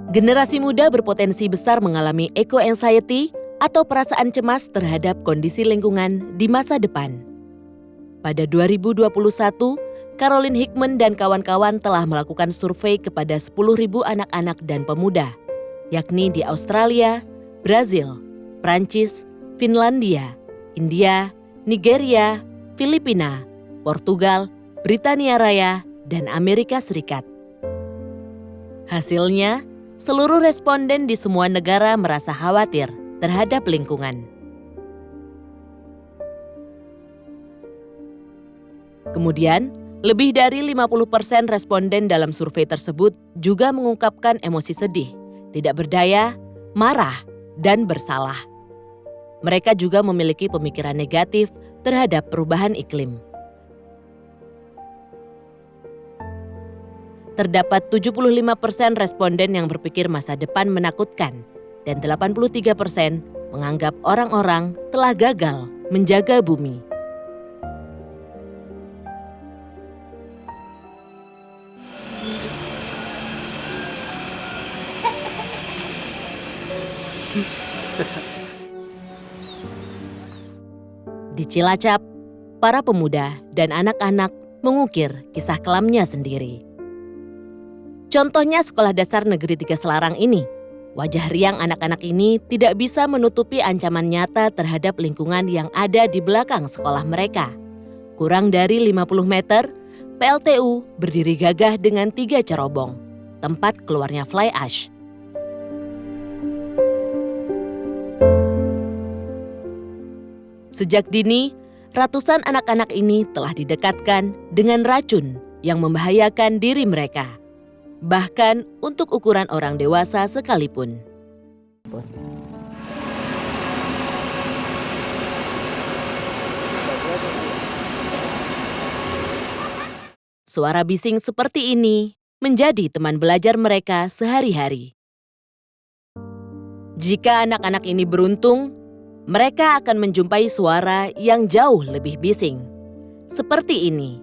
Generasi muda berpotensi besar mengalami eco-anxiety atau perasaan cemas terhadap kondisi lingkungan di masa depan. Pada 2021, Caroline Hickman dan kawan-kawan telah melakukan survei kepada 10.000 anak-anak dan pemuda, yakni di Australia, Brazil, Prancis, Finlandia, India, Nigeria, Filipina, Portugal, Britania Raya, dan Amerika Serikat. Hasilnya, seluruh responden di semua negara merasa khawatir terhadap lingkungan. Kemudian, lebih dari 50% responden dalam survei tersebut juga mengungkapkan emosi sedih, tidak berdaya, marah, dan bersalah. Mereka juga memiliki pemikiran negatif terhadap perubahan iklim. Terdapat 75% responden yang berpikir masa depan menakutkan dan 83% menganggap orang-orang telah gagal menjaga bumi. Di Cilacap, para pemuda dan anak-anak mengukir kisah kelamnya sendiri. Contohnya sekolah dasar negeri 3 Selarang ini. Wajah riang anak-anak ini tidak bisa menutupi ancaman nyata terhadap lingkungan yang ada di belakang sekolah mereka. Kurang dari 50 meter, PLTU berdiri gagah dengan 3 cerobong, tempat keluarnya fly ash. Sejak dini, ratusan anak-anak ini telah didekatkan dengan racun yang membahayakan diri mereka, bahkan untuk ukuran orang dewasa sekalipun. Suara bising seperti ini menjadi teman belajar mereka sehari-hari. Jika anak-anak ini beruntung, mereka akan menjumpai suara yang jauh lebih bising, seperti ini.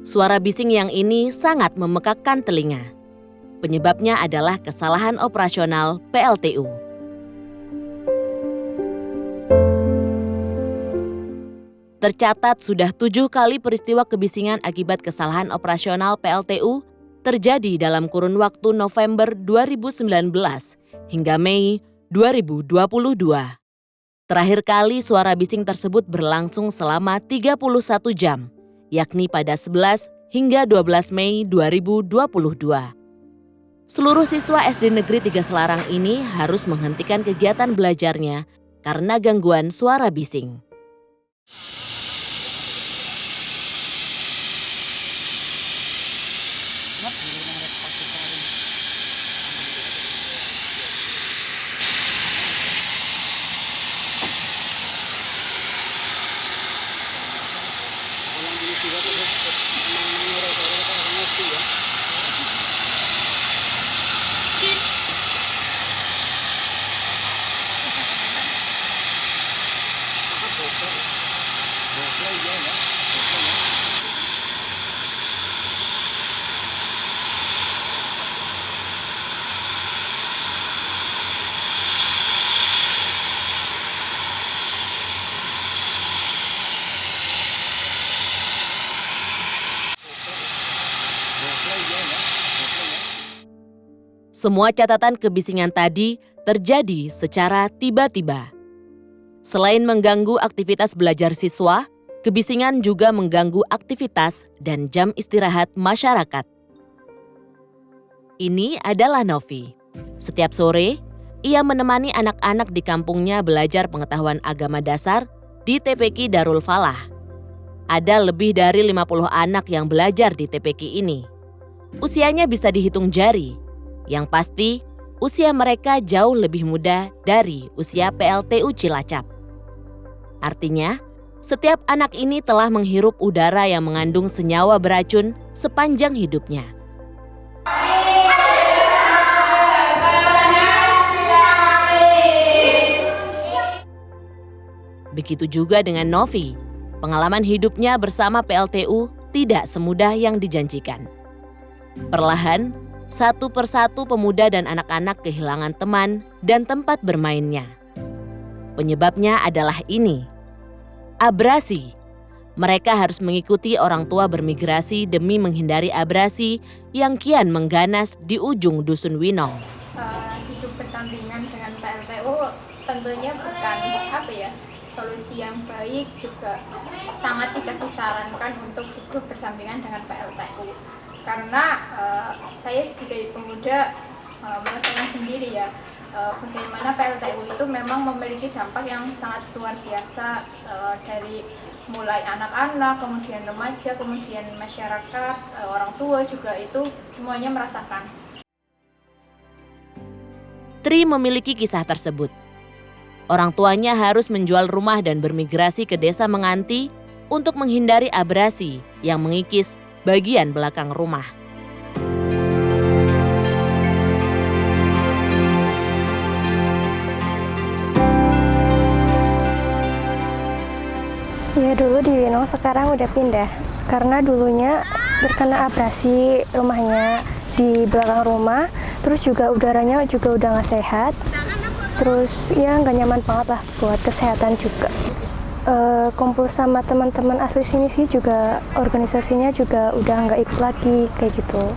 Suara bising yang ini sangat memekakkan telinga. Penyebabnya adalah kesalahan operasional PLTU. Tercatat sudah 7 kali peristiwa kebisingan akibat kesalahan operasional PLTU terjadi dalam kurun waktu November 2019 hingga Mei 2022. Terakhir kali suara bising tersebut berlangsung selama 31 jam, yakni pada 11 hingga 12 Mei 2022. Seluruh siswa SD Negeri 3 Selarang ini harus menghentikan kegiatan belajarnya karena gangguan suara bising. Semua catatan kebisingan tadi terjadi secara tiba-tiba. Selain mengganggu aktivitas belajar siswa, kebisingan juga mengganggu aktivitas dan jam istirahat masyarakat. Ini adalah Novi. Setiap sore, ia menemani anak-anak di kampungnya belajar pengetahuan agama dasar di TPQ Darul Falah. Ada lebih dari 50 anak yang belajar di TPQ ini. Usianya bisa dihitung jari. Yang pasti, usia mereka jauh lebih muda dari usia PLTU Cilacap. Artinya, setiap anak ini telah menghirup udara yang mengandung senyawa beracun sepanjang hidupnya. Begitu juga dengan Novi. Pengalaman hidupnya bersama PLTU tidak semudah yang dijanjikan. Perlahan, satu persatu pemuda dan anak-anak kehilangan teman dan tempat bermainnya. Penyebabnya adalah ini, abrasi. Mereka harus mengikuti orang tua bermigrasi demi menghindari abrasi yang kian mengganas di ujung Dusun Winong. Hidup berdampingan dengan PLTU tentunya bukan solusi yang baik, juga sangat tidak disarankan untuk hidup berdampingan dengan PLTU. Karena saya sebagai pemuda merasakan sendiri bagaimana PLTU itu memang memiliki dampak yang sangat luar biasa, dari mulai anak-anak, kemudian remaja, kemudian masyarakat, orang tua juga itu semuanya merasakan. Tri memiliki kisah tersebut. Orang tuanya harus menjual rumah dan bermigrasi ke desa Menganti untuk menghindari abrasi yang mengikis bagian belakang rumah. Ya dulu di Winong, sekarang udah pindah. Karena dulunya terkena abrasi rumahnya di belakang rumah, terus juga udaranya juga udah nggak sehat. Terus ya nggak nyaman banget lah buat kesehatan juga. Kumpul sama teman-teman asli sini sih juga, organisasinya juga udah nggak ikut lagi kayak gitu.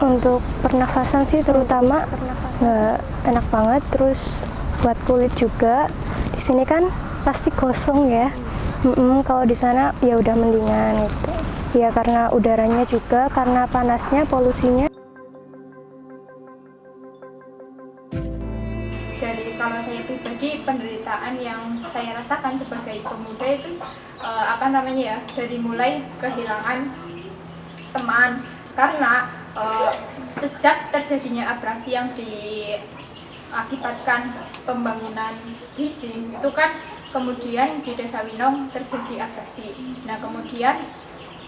Untuk pernafasan sih terutama nggak enak banget, terus buat kulit juga. Di sini kan pasti gosong ya. Kalau di sana ya udah mendingan gitu. Ya karena udaranya juga, karena panasnya, polusinya. Dari kalau saya pribadi, penderitaan yang saya rasakan sebagai pemuda itu dari mulai kehilangan teman, karena sejak terjadinya abrasi yang diakibatkan pembangunan bridging itu kan, kemudian di Desa Winong terjadi abrasi. Nah kemudian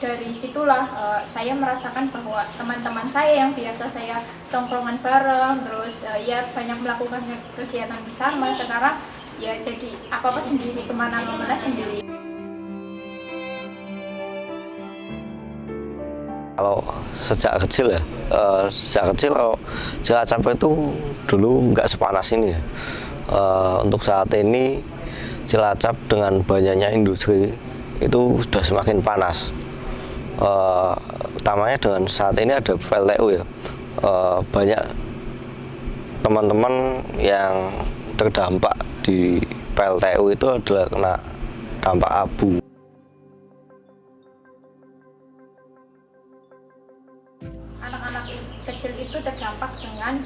dari situlah saya merasakan bahwa teman-teman saya yang biasa saya tongkrongan bareng, terus banyak melakukan kegiatan bersama, sekarang ya jadi apa-apa sendiri, kemana-mana sendiri. Kalau sejak kecil kalau Cilacap itu dulu nggak sepanas ini ya. Untuk saat ini Cilacap dengan banyaknya industri itu sudah semakin panas. Utamanya dengan saat ini ada PLTU ya. Banyak teman-teman yang terdampak di PLTU itu adalah kena dampak abu. Anak-anak kecil itu terdampak dengan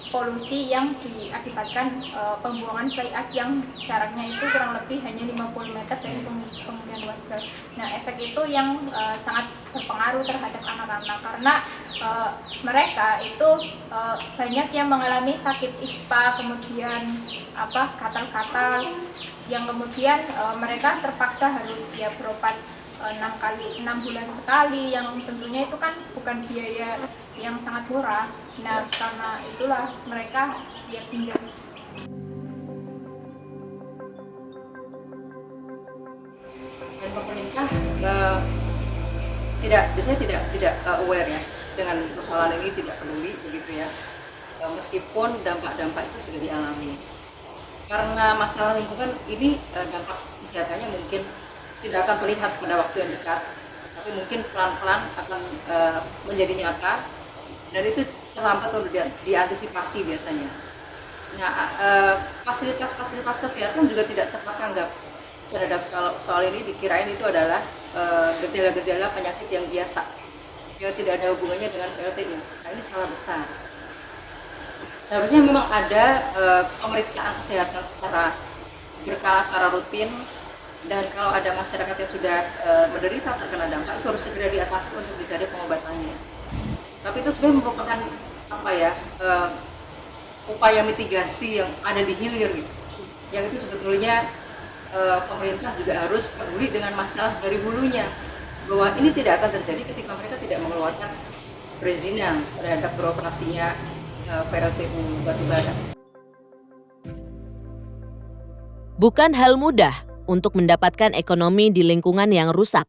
polusi yang diakibatkan pembuangan fly ash yang jaraknya itu kurang lebih hanya 50 meter dari pemukiman warga. Nah, efek itu yang sangat berpengaruh terhadap anak-anak, karena mereka itu banyak yang mengalami sakit ispa, kemudian gatal-gatal, yang kemudian mereka terpaksa harus berobat 6 bulan sekali, yang tentunya itu kan bukan biaya yang sangat murah. Nah karena itulah mereka pindah. Dan pemerintah tidak aware ya dengan persoalan ini, tidak peduli begitu ya, meskipun dampak-dampak itu sudah dialami. Karena masalah lingkungan ini dampak kesehatannya mungkin tidak akan terlihat pada waktu yang dekat, tapi mungkin pelan-pelan akan menjadi nyata, dan itu terlambat untuk diantisipasi biasanya. Nah, fasilitas kesehatan juga tidak cepat tanggap terhadap soal ini. Dikirain itu adalah gejala-gejala penyakit yang biasa, yang tidak ada hubungannya dengan PLTU. Nah, ini salah besar. Seharusnya memang ada pemeriksaan kesehatan secara berkala, secara rutin. Dan kalau ada masyarakat yang sudah menderita terkena dampak, itu harus segera diatasi untuk dicari pengobatannya. Tapi itu sebenarnya merupakan upaya mitigasi yang ada di hilir gitu. Yang itu sebetulnya pemerintah juga harus peduli dengan masalah dari hulunya, bahwa ini tidak akan terjadi ketika mereka tidak mengeluarkan perizinan terhadap beroperasinya PLTU batubara. Bukan hal mudah untuk mendapatkan ekonomi di lingkungan yang rusak,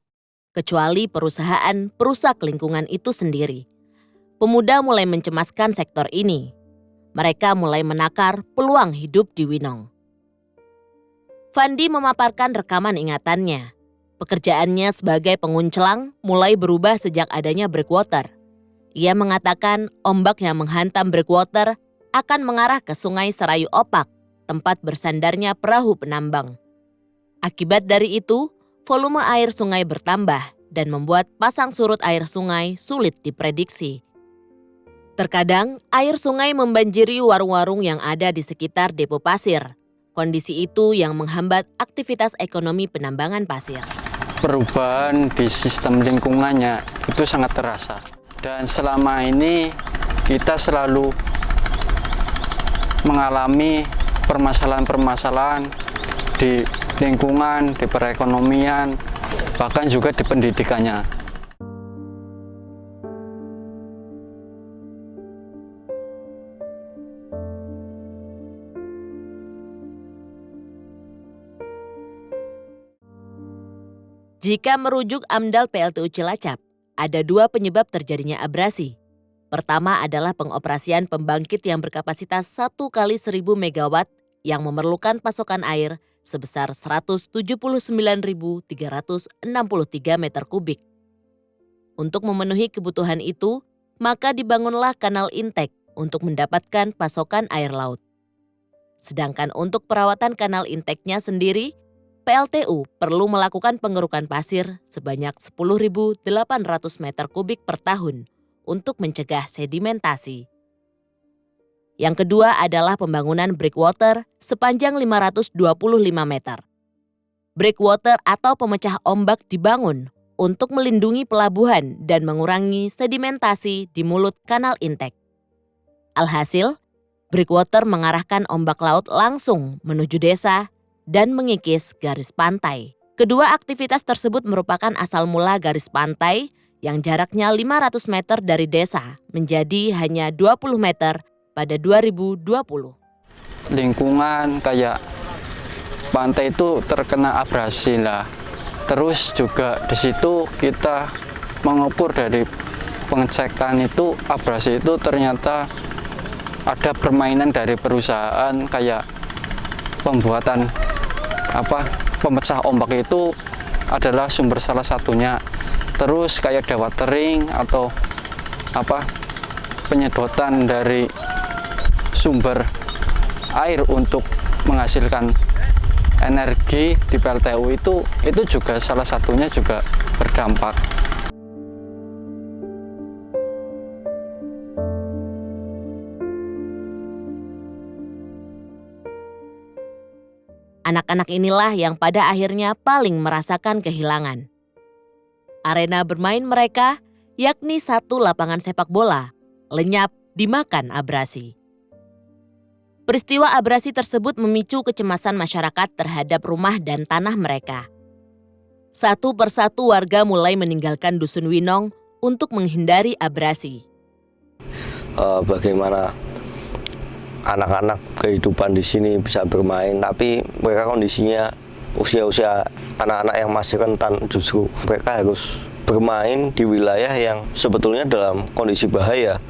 kecuali perusahaan perusak lingkungan itu sendiri. Pemuda mulai mencemaskan sektor ini. Mereka mulai menakar peluang hidup di Winong. Fandi memaparkan rekaman ingatannya. Pekerjaannya sebagai penguncelang mulai berubah sejak adanya breakwater. Ia mengatakan ombak yang menghantam breakwater akan mengarah ke Sungai Serayu Opak, tempat bersandarnya perahu penambang. Akibat dari itu, volume air sungai bertambah dan membuat pasang surut air sungai sulit diprediksi. Terkadang, air sungai membanjiri warung-warung yang ada di sekitar depo pasir. Kondisi itu yang menghambat aktivitas ekonomi penambangan pasir. Perubahan di sistem lingkungannya itu sangat terasa. Dan selama ini kita selalu mengalami permasalahan-permasalahan di lingkungan, di perekonomian, bahkan juga di pendidikannya. Jika merujuk AMDAL PLTU Cilacap, ada dua penyebab terjadinya abrasi. Pertama adalah pengoperasian pembangkit yang berkapasitas 1 kali 1000 megawatt yang memerlukan pasokan air sebesar 179.363 meter kubik. Untuk memenuhi kebutuhan itu, maka dibangunlah kanal intake untuk mendapatkan pasokan air laut. Sedangkan untuk perawatan kanal intake-nya sendiri, PLTU perlu melakukan pengerukan pasir sebanyak 10.800 meter kubik per tahun untuk mencegah sedimentasi. Yang kedua adalah pembangunan breakwater sepanjang 525 meter. Breakwater atau pemecah ombak dibangun untuk melindungi pelabuhan dan mengurangi sedimentasi di mulut kanal intake. Alhasil, breakwater mengarahkan ombak laut langsung menuju desa dan mengikis garis pantai. Kedua aktivitas tersebut merupakan asal mula garis pantai yang jaraknya 500 meter dari desa menjadi hanya 20 meter pada 2020. Lingkungan kayak pantai itu terkena abrasi lah. Terus juga di situ kita mengukur dari pengecekan itu abrasi itu ternyata ada permainan dari perusahaan kayak pembuatan pemecah ombak itu adalah sumber salah satunya. Terus kayak dewatering atau penyedotan dari sumber air untuk menghasilkan energi di PLTU itu juga salah satunya juga berdampak. Anak-anak inilah yang pada akhirnya paling merasakan kehilangan. Arena bermain mereka, yakni satu lapangan sepak bola, lenyap dimakan abrasi. Peristiwa abrasi tersebut memicu kecemasan masyarakat terhadap rumah dan tanah mereka. Satu persatu warga mulai meninggalkan Dusun Winong untuk menghindari abrasi. Bagaimana anak-anak kehidupan di sini bisa bermain, tapi mereka kondisinya usia-usia anak-anak yang masih rentan, justru mereka harus bermain di wilayah yang sebetulnya dalam kondisi bahaya.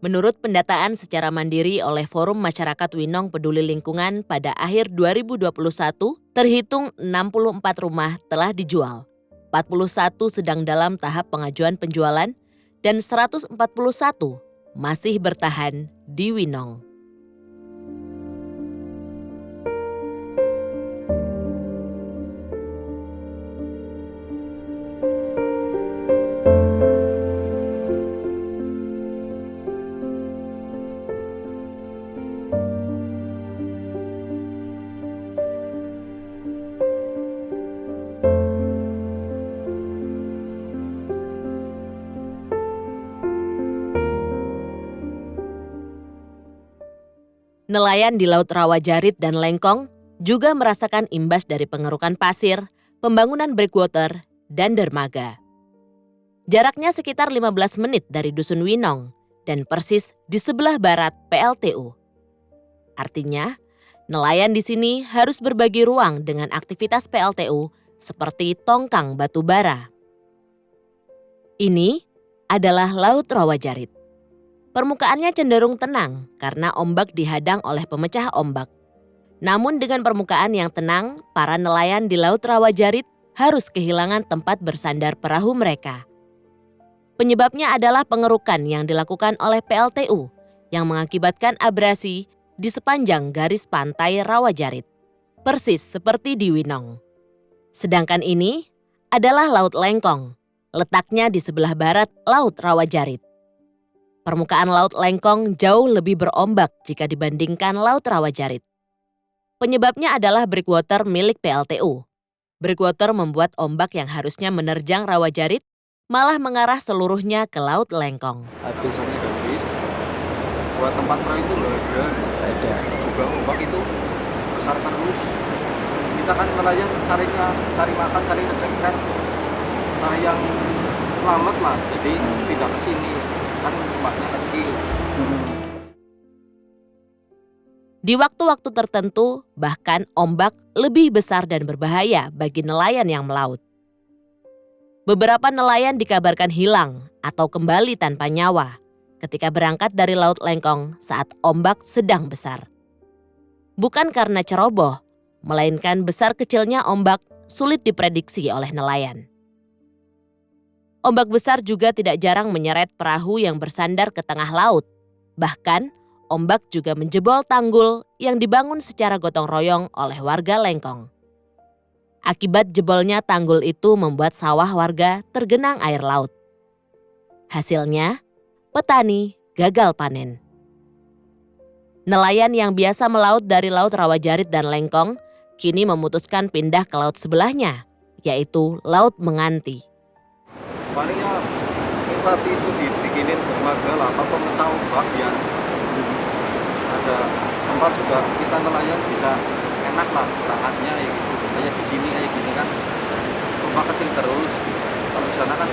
Menurut pendataan secara mandiri oleh Forum Masyarakat Winong Peduli Lingkungan pada akhir 2021, terhitung 64 rumah telah dijual, 41 sedang dalam tahap pengajuan penjualan, dan 141 masih bertahan di Winong. Nelayan di Laut Rawajarit dan Lengkong juga merasakan imbas dari pengerukan pasir, pembangunan breakwater, dan dermaga. Jaraknya sekitar 15 menit dari Dusun Winong dan persis di sebelah barat PLTU. Artinya, nelayan di sini harus berbagi ruang dengan aktivitas PLTU seperti tongkang batu bara. Ini adalah Laut Rawajarit. Permukaannya cenderung tenang karena ombak dihadang oleh pemecah ombak. Namun dengan permukaan yang tenang, para nelayan di Laut Rawajarit harus kehilangan tempat bersandar perahu mereka. Penyebabnya adalah pengerukan yang dilakukan oleh PLTU yang mengakibatkan abrasi di sepanjang garis pantai Rawajarit, persis seperti di Winong. Sedangkan ini adalah Laut Lengkong, letaknya di sebelah barat Laut Rawajarit. Permukaan Laut Lengkong jauh lebih berombak jika dibandingkan Laut Rawajarit. Penyebabnya adalah breakwater milik PLTU. Breakwater membuat ombak yang harusnya menerjang Rawajarit malah mengarah seluruhnya ke Laut Lengkong. Habis buat tempat perahu itu loh ada juga ombak itu besar terus. Kita kan nelayan cari makan, cari rezeki kan, cari yang selamat lah, jadi pindah ke sini kan ombaknya kecil. Di waktu-waktu tertentu, bahkan ombak lebih besar dan berbahaya bagi nelayan yang melaut. Beberapa nelayan dikabarkan hilang atau kembali tanpa nyawa ketika berangkat dari Laut Lengkong saat ombak sedang besar. Bukan karena ceroboh, melainkan besar kecilnya ombak sulit diprediksi oleh nelayan. Ombak besar juga tidak jarang menyeret perahu yang bersandar ke tengah laut. Bahkan, ombak juga menjebol tanggul yang dibangun secara gotong royong oleh warga Lengkong. Akibat jebolnya tanggul itu membuat sawah warga tergenang air laut. Hasilnya, petani gagal panen. Nelayan yang biasa melaut dari Laut Rawajarit dan Lengkong kini memutuskan pindah ke laut sebelahnya, yaitu Laut Menganti. Palingnya kita itu dibikinin dermaga lah, apa pemecah ombak biar ada tempat juga kita nelayan bisa enak lah berangkatnya ya gitu. Kayak di sini kayak gini kan ombak kecil terus. Kalau di sana kan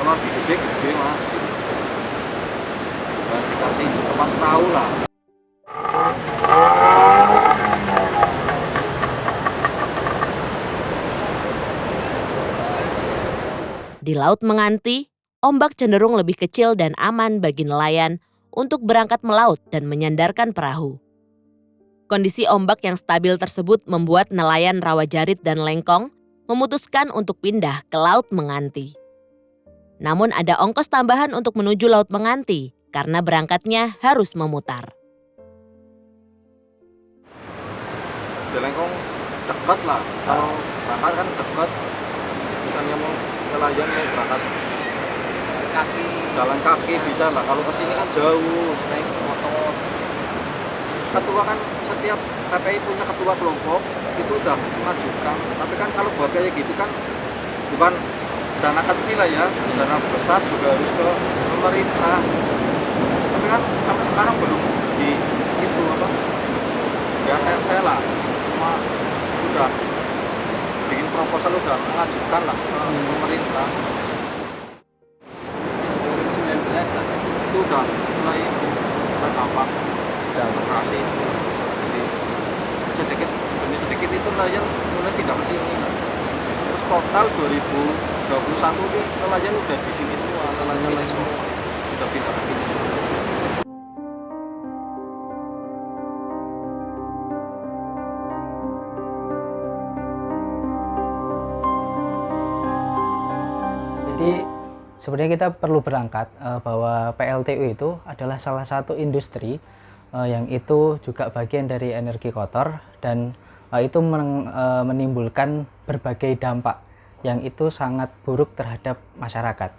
kalau di gede mas. Dan dikasih tempat perahu lah. Di Laut Menganti, ombak cenderung lebih kecil dan aman bagi nelayan untuk berangkat melaut dan menyandarkan perahu. Kondisi ombak yang stabil tersebut membuat nelayan Rawajarit dan Lengkong memutuskan untuk pindah ke Laut Menganti. Namun ada ongkos tambahan untuk menuju Laut Menganti karena berangkatnya harus memutar. Di Lengkong dekat lah, kalau berangkat kan dekat. Misalnya mau nelayan mau berangkat jalan kaki bisa lah, kalau kesini kan jauh naik motor. Ketua kan setiap TPI punya ketua kelompok itu udah mengajukan, tapi kan kalau buat kayak gitu kan bukan dana kecil lah ya, dana besar juga harus ke pemerintah, tapi kan sampai sekarang belum di itu apa ya saya lah, cuma udah bikin proposal, udah mengajukan lah ke pemerintah. 2019 kan itu udah mulai dampak operasi, jadi sedikit demi sedikit itu nelayan mulai pindah ke sini. Terus total 2021 ini nelayan udah di sini semua, nelayan semua udah pindah ke sini. Jadi sebenarnya kita perlu berangkat bahwa PLTU itu adalah salah satu industri yang itu juga bagian dari energi kotor dan itu menimbulkan berbagai dampak yang itu sangat buruk terhadap masyarakat.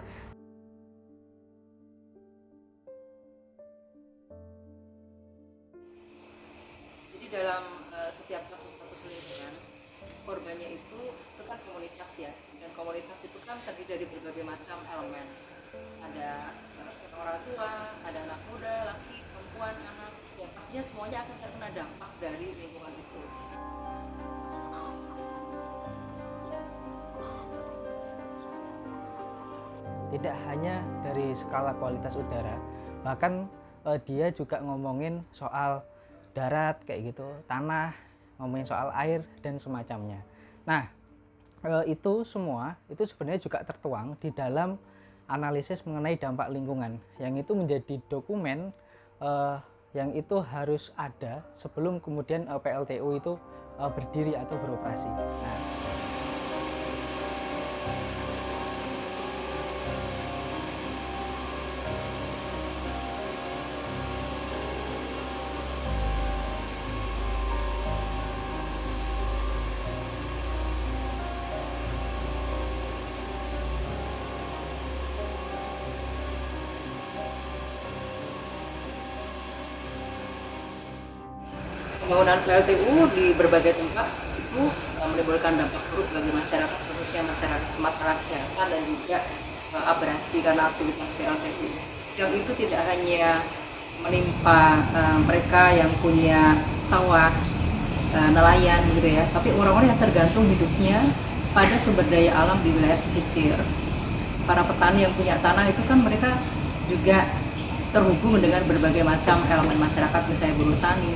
Jadi dalam setiap kasus-kasus lingkungan, korbannya itu kan komunitas ya, dan komunitas itu kan terdiri dari berbagai macam elemen. Ada orang tua, ada anak muda, laki, perempuan, anak, ya pastinya semuanya akan terkena dampak dari lingkungan itu. tidak hanya dari skala kualitas udara, bahkan dia juga ngomongin soal darat kayak gitu, tanah, ngomongin soal air dan semacamnya. Nah, itu semua itu sebenarnya juga tertuang di dalam analisis mengenai dampak lingkungan, yang itu menjadi dokumen yang itu harus ada sebelum kemudian PLTU itu berdiri atau beroperasi. Nah, pembangunan PLTU di berbagai tempat itu menimbulkan dampak buruk bagi masyarakat, khususnya masalah kesehatan dan juga abrasi karena aktivitas PLTU. Yang itu tidak hanya menimpa mereka yang punya sawah, nelayan gitu ya, tapi orang-orang yang tergantung hidupnya pada sumber daya alam di wilayah pesisir. Para petani yang punya tanah itu kan mereka juga terhubung dengan berbagai macam elemen masyarakat, misalnya buruh tani,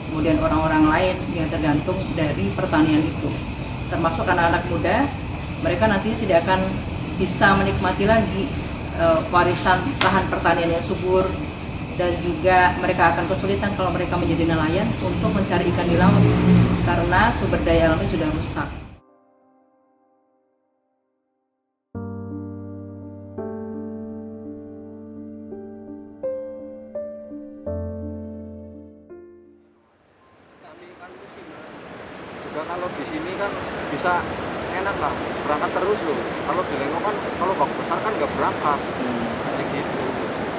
kemudian orang-orang lain yang tergantung dari pertanian itu, termasuk anak-anak muda. Mereka nanti tidak akan bisa menikmati lagi warisan lahan pertanian yang subur, dan juga mereka akan kesulitan kalau mereka menjadi nelayan untuk mencari ikan di laut karena sumber daya alamnya sudah rusak. Kalau di sini kan bisa enak lah, berangkat terus loh. Kalau di Lengo kan kalau bak besar kan nggak berangkat, kayak gitu.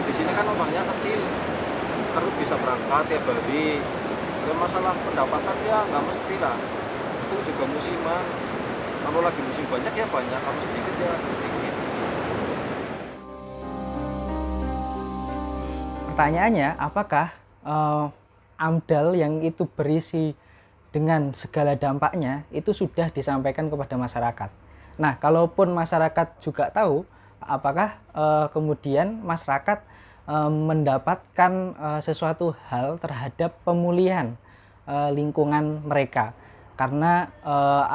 Di sini kan ombaknya kecil, terus bisa berangkat tiap hari. Dan masalah pendapatan ya nggak mesti lah. Itu juga musiman. Kalau lagi musim banyak ya banyak, kalau sedikit ya sedikit. pertanyaannya, apakah AMDAL yang itu berisi dengan segala dampaknya itu sudah disampaikan kepada masyarakat? Nah, kalaupun masyarakat juga tahu, apakah kemudian masyarakat mendapatkan sesuatu hal terhadap pemulihan lingkungan mereka karena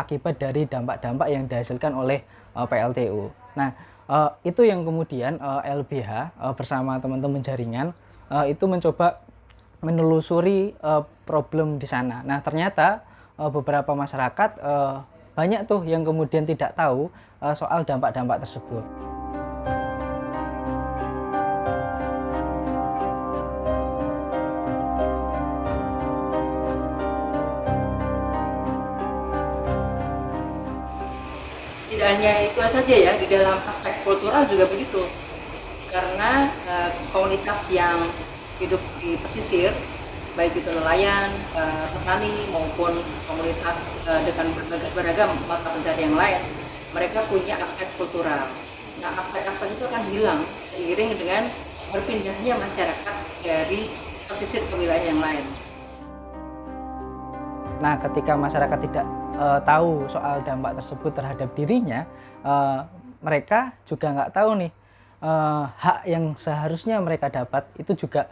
akibat dari dampak-dampak yang dihasilkan oleh PLTU. Nah, itu yang kemudian LBH bersama teman-teman jaringan itu mencoba menelusuri problem di sana. Nah, ternyata beberapa masyarakat banyak tuh yang kemudian tidak tahu soal dampak-dampak tersebut. Tidak hanya itu saja ya, di dalam aspek kultural juga begitu. Karena komunitas yang hidup di pesisir, baik itu nelayan, petani maupun komunitas dengan beragam mata pencarian lain, mereka punya aspek kultural. Nah, aspek-aspek itu akan hilang seiring dengan berpindahnya masyarakat dari pesisir ke wilayah yang lain. Nah, ketika masyarakat tidak tahu soal dampak tersebut terhadap dirinya, mereka juga nggak tahu nih hak yang seharusnya mereka dapat itu juga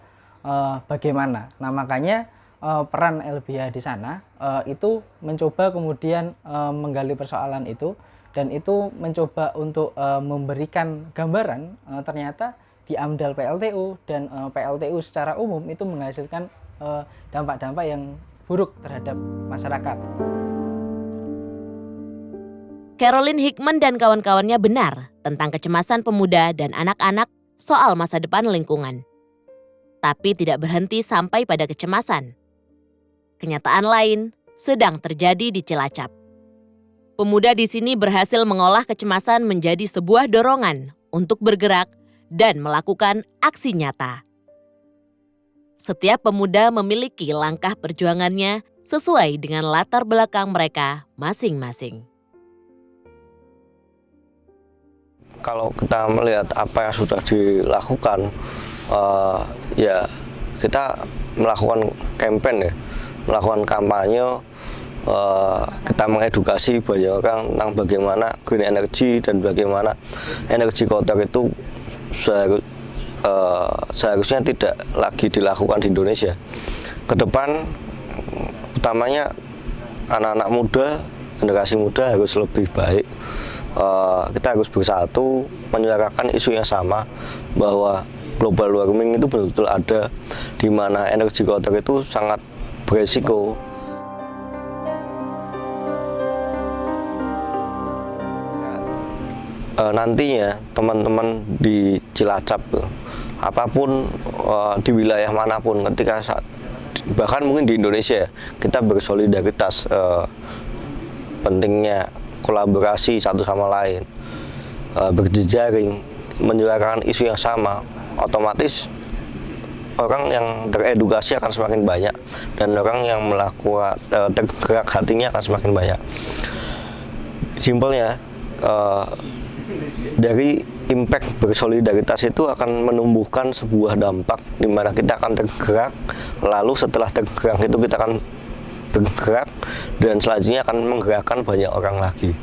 bagaimana. Nah, makanya peran LBH di sana itu mencoba kemudian menggali persoalan itu, dan itu mencoba untuk memberikan gambaran ternyata di AMDAL PLTU dan PLTU secara umum itu menghasilkan dampak-dampak yang buruk terhadap masyarakat. Caroline Hickman dan kawan-kawannya benar tentang kecemasan pemuda dan anak-anak soal masa depan lingkungan. Tapi tidak berhenti sampai pada kecemasan. Kenyataan lain sedang terjadi di Cilacap. Pemuda di sini berhasil mengolah kecemasan menjadi sebuah dorongan untuk bergerak dan melakukan aksi nyata. Setiap pemuda memiliki langkah perjuangannya sesuai dengan latar belakang mereka masing-masing. Kalau kita melihat apa yang sudah dilakukan, ya kita melakukan campaign ya, melakukan kampanye kita mengedukasi banyak orang tentang bagaimana green energy dan bagaimana energi kotor itu seharusnya tidak lagi dilakukan di Indonesia. Ke depan, utamanya anak-anak muda, generasi muda harus lebih baik. Kita harus bersatu menyuarakan isu yang sama bahwa global warming itu betul-betul ada, di mana energi kotor itu sangat beresiko. Nantinya teman-teman di Cilacap, apapun di wilayah manapun, ketika bahkan mungkin di Indonesia kita bersolidaritas, pentingnya kolaborasi satu sama lain, berjejaring, menyuarakan isu yang sama, otomatis orang yang teredukasi akan semakin banyak dan orang yang melakukan tergerak hatinya akan semakin banyak. Simpelnya, dari impact bersolidaritas itu akan menumbuhkan sebuah dampak di mana kita akan tergerak, lalu setelah tergerak itu kita akan bergerak dan selanjutnya akan menggerakkan banyak orang lagi.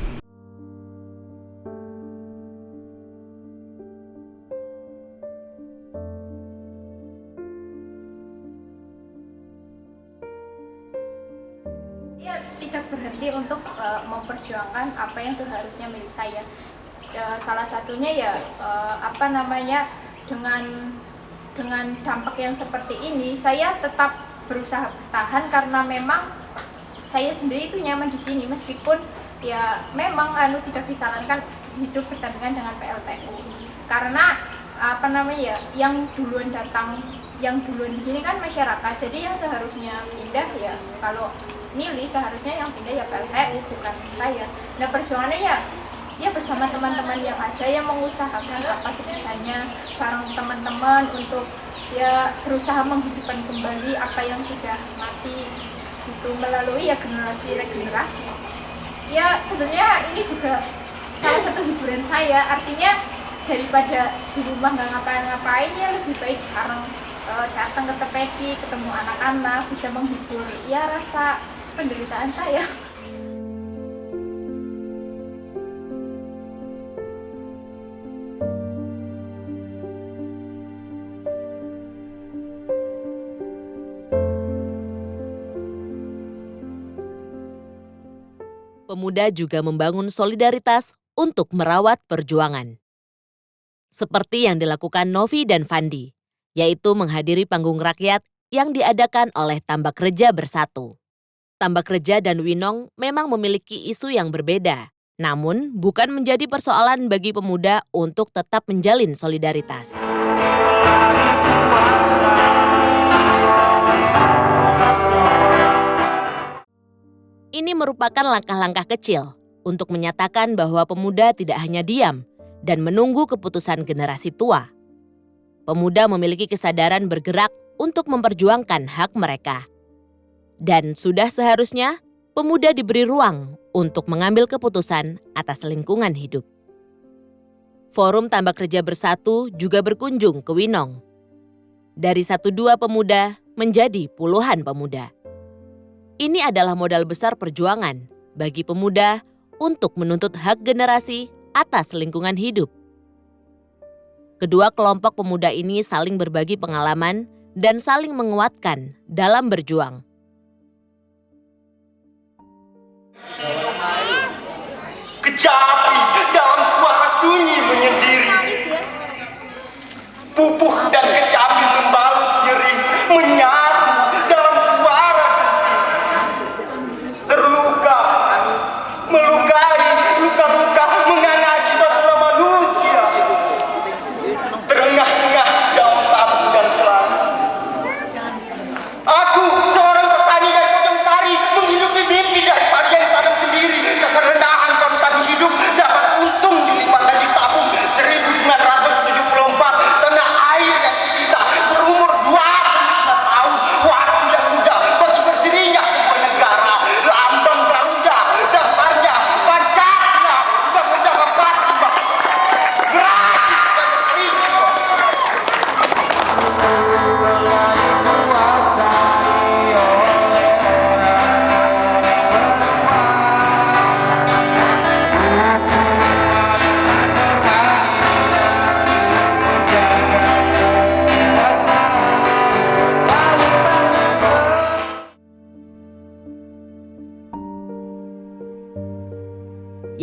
Dia tidak berhenti untuk memperjuangkan apa yang seharusnya milik saya. Salah satunya ya dengan dampak yang seperti ini, saya tetap berusaha bertahan karena memang saya sendiri itu nyaman di sini, meskipun ya memang tidak disarankan hidup berdampingan dengan PLTU, karena yang duluan datang, yang duluan di sini kan masyarakat, jadi yang seharusnya pindah ya, kalau milih seharusnya yang pindah ya PLTU, bukan saya. Nah, perjuangannya ya bersama teman-teman yang ada, yang mengusahakan apa sebisanya bareng teman-teman untuk ya berusaha menghidupkan kembali apa yang sudah mati itu melalui ya generasi regenerasi. Ya sebenarnya ini juga salah satu hiburan saya, artinya daripada di rumah nggak ngapa-ngapain ya lebih baik sekarang datang ke TPD, ketemu anak-anak, bisa menghibur ya rasa penderitaan saya. Pemuda juga membangun solidaritas untuk merawat perjuangan. Seperti yang dilakukan Novi dan Fandi, yaitu menghadiri panggung rakyat yang diadakan oleh Tambak Reja Bersatu. Tambak Reja dan Winong memang memiliki isu yang berbeda, namun bukan menjadi persoalan bagi pemuda untuk tetap menjalin solidaritas. Ini merupakan langkah-langkah kecil untuk menyatakan bahwa pemuda tidak hanya diam dan menunggu keputusan generasi tua. Pemuda memiliki kesadaran bergerak untuk memperjuangkan hak mereka. Dan sudah seharusnya pemuda diberi ruang untuk mengambil keputusan atas lingkungan hidup. Forum Tambak Reja Bersatu juga berkunjung ke Winong. Dari 1-2 pemuda menjadi puluhan pemuda. Ini adalah modal besar perjuangan bagi pemuda untuk menuntut hak generasi atas lingkungan hidup. Kedua kelompok pemuda ini saling berbagi pengalaman dan saling menguatkan dalam berjuang. Kecapi dalam suara sunyi menyendiri. Pupuh dan kecapi membalut nyeri, menyatu dalam suara terluka, melukai, luka-luka mengangaki pada manusia, terengah-engah dalam tabung dan selang. Aku seorang petani dari Pojong Sari menghidupi mimpi dari padi yang tanam sendiri. Keserendahan kalau tadi hidup dapat untung dilipat dan ditabung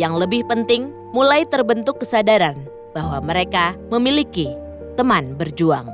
yang lebih penting, mulai terbentuk kesadaran bahwa mereka memiliki teman berjuang.